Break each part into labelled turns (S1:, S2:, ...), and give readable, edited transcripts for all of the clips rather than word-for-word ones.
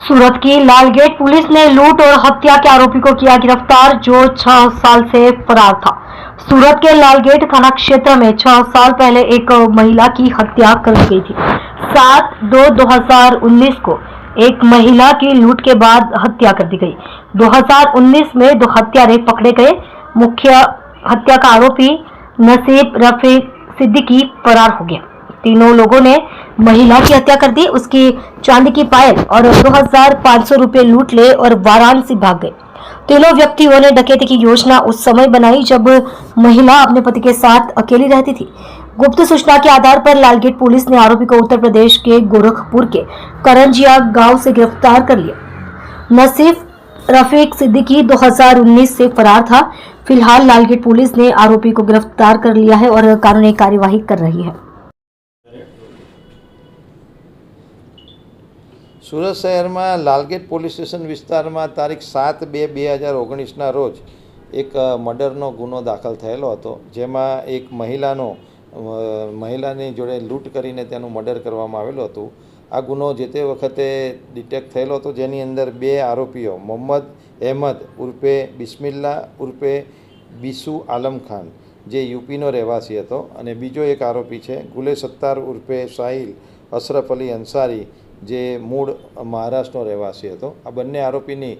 S1: सूरत की लालगेट पुलिस ने लूट और हत्या के आरोपी को किया गिरफ्तार, जो 6 साल से फरार था। सूरत के लालगेट थाना क्षेत्र में 6 साल पहले एक महिला की हत्या कर दी गई थी। 7/2/2019 को एक महिला की लूट के बाद हत्या कर दी गई। 2019 में 2 हत्यारे पकड़े गए। मुख्य हत्या का आरोपी नसीब रफीक सिद्दीकी फरार हो गया। तीनों लोगों ने महिला की हत्या कर दी, उसकी चांदी की पायल और 2500 रुपए लूट ले और वाराणसी भाग गए। तीनों व्यक्तियों ने डकैती की योजना उस समय बनाई जब महिला अपने पति के साथ अकेली रहती थी। गुप्त सूचना के आधार पर लालगेट पुलिस ने आरोपी को उत्तर प्रदेश के गोरखपुर के करंजिया गांव से गिरफ्तार कर लिया। नसीब रफीक सिद्दीकी 2019 से फरार था। फिलहाल लालगेट पुलिस ने आरोपी को गिरफ्तार कर लिया है और कानूनी कार्यवाही कर रही है।
S2: સુરત શહેરમાં લાલગેટ પોલીસ સ્ટેશન વિસ્તારમાં તારીખ 7/2/2019ના રોજ એક મર્ડરનો ગુનો દાખલ થયેલો હતો, જેમાં એક મહિલાની જોડે લૂંટ કરીને તેનું મર્ડર કરવામાં આવેલું હતું। આ ગુનો જે તે વખતે ડિટેક્ટ થયેલો હતો, જેની અંદર 2 આરોપીઓ મોહમ્મદ અહેમદ ઉર્ફે બિસ્મિલ્લા ઉર્ફે બીસુ આલમ ખાન, જે યુપીનો રહેવાસી હતો, અને બીજો એક આરોપી છે ગુલે સત્તાર ઉર્ફે સાહિલ અશરફ અલી અંસારી, જે મૂળ મહારાષ્ટ્રનો રહેવાસી હતો। આ બંને આરોપીની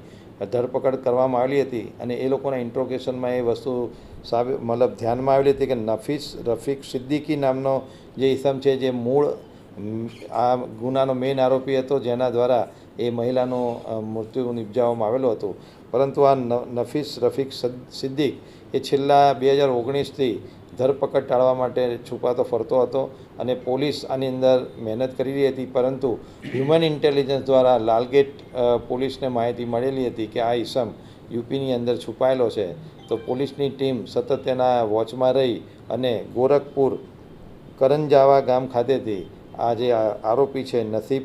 S2: ધરપકડ કરવામાં આવેલી હતી અને એ લોકોના ઇન્ટ્રોગેશનમાં એ વસ્તુ મતલબ ધ્યાનમાં આવેલી હતી કે નફીસ રફીક સિદ્દીકી નામનો જે ઇસમ છે, જે મૂળ આ ગુનાનો મેઇન આરોપી હતો, જેના દ્વારા એ મહિલાનું મૃત્યુ નિપજાવવામાં આવેલું હતું। પરંતુ આ નફીસ રફીક સિદ્દીક એ છેલ્લા 2019થી ધરપકડ ટાળવા માટે છુપાતો ફરતો હતો અને પોલીસ આની અંદર મહેનત કરી રહી હતી, પરંતુ હ્યુમન ઇન્ટેલિજન્સ દ્વારા લાલગેટ પોલીસને માહિતી મળેલી હતી કે આ ઈસમ યુપીની અંદર છુપાયેલો છે। તો પોલીસની ટીમ સતત તેના વોચમાં રહી અને ગોરખપુર કરંજાવા ગામ ખાતેથી આ જે આરોપી છે નસીબ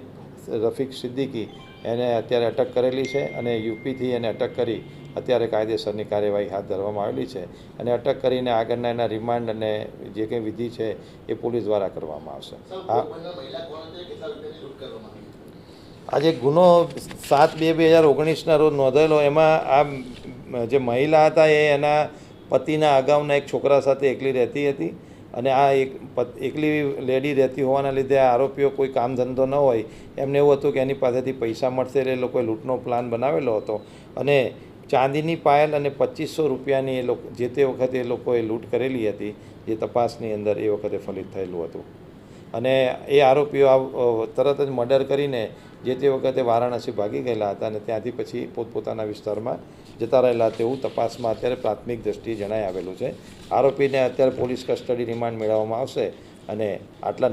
S2: રફીક સિદ્દીકી, એને અત્યારે અટક કરેલી છે અને યુપીથી એને અટક કરી અત્યારે કાયદેસરની કાર્યવાહી હાથ ધરવામાં આવેલી છે અને અટક કરીને આગળના એના રિમાન્ડ અને જે કંઈ વિધિ છે એ પોલીસ દ્વારા કરવામાં આવશે। આજે ગુનો 7/2/2019ના રોજ નોંધાયેલો, એમાં આ જે મહિલા હતા એ એના પતિના અગાઉના એક છોકરા સાથે એકલી રહેતી હતી અને આ એકલી લેડી રહેતી હોવાના લીધે આ આરોપીઓ કોઈ કામ ધંધો ન હોય એમને એવું હતું કે એની પાસેથી પૈસા મળશે, એટલે એ લોકોએ લૂંટનો પ્લાન બનાવેલો હતો અને ચાંદીની પાયલ અને 2500 રૂપિયાની એ લોકો જે તે વખતે એ લોકોએ લૂંટ કરેલી હતી, જે તપાસની અંદર એ વખતે ફલિત થયેલું હતું। અને એ આરોપીઓ તરત જ મર્ડર કરીને જે તે વખતે વારાણસી ભાગી ગયેલા હતા અને ત્યાંથી પછી પોતપોતાના વિસ્તારમાં જતા રહેલા તેવું તપાસમાં અત્યારે પ્રાથમિક દ્રષ્ટિએ જણાઈ આવેલું છે। આરોપીને અત્યારે પોલીસ કસ્ટડી રિમાન્ડ મેળવવામાં આવશે અને આટલા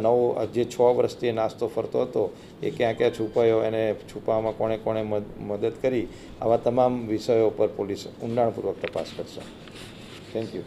S2: જે 6 વર્ષથી નાસ્તો ફરતો હતો એ ક્યાં ક્યાં છુપાયો, એને છુપાવવામાં કોણે કોણે મદદ કરી, આવા તમામ વિષયો પર પોલીસ ઊંડાણપૂર્વક તપાસ કરશે। Thank you.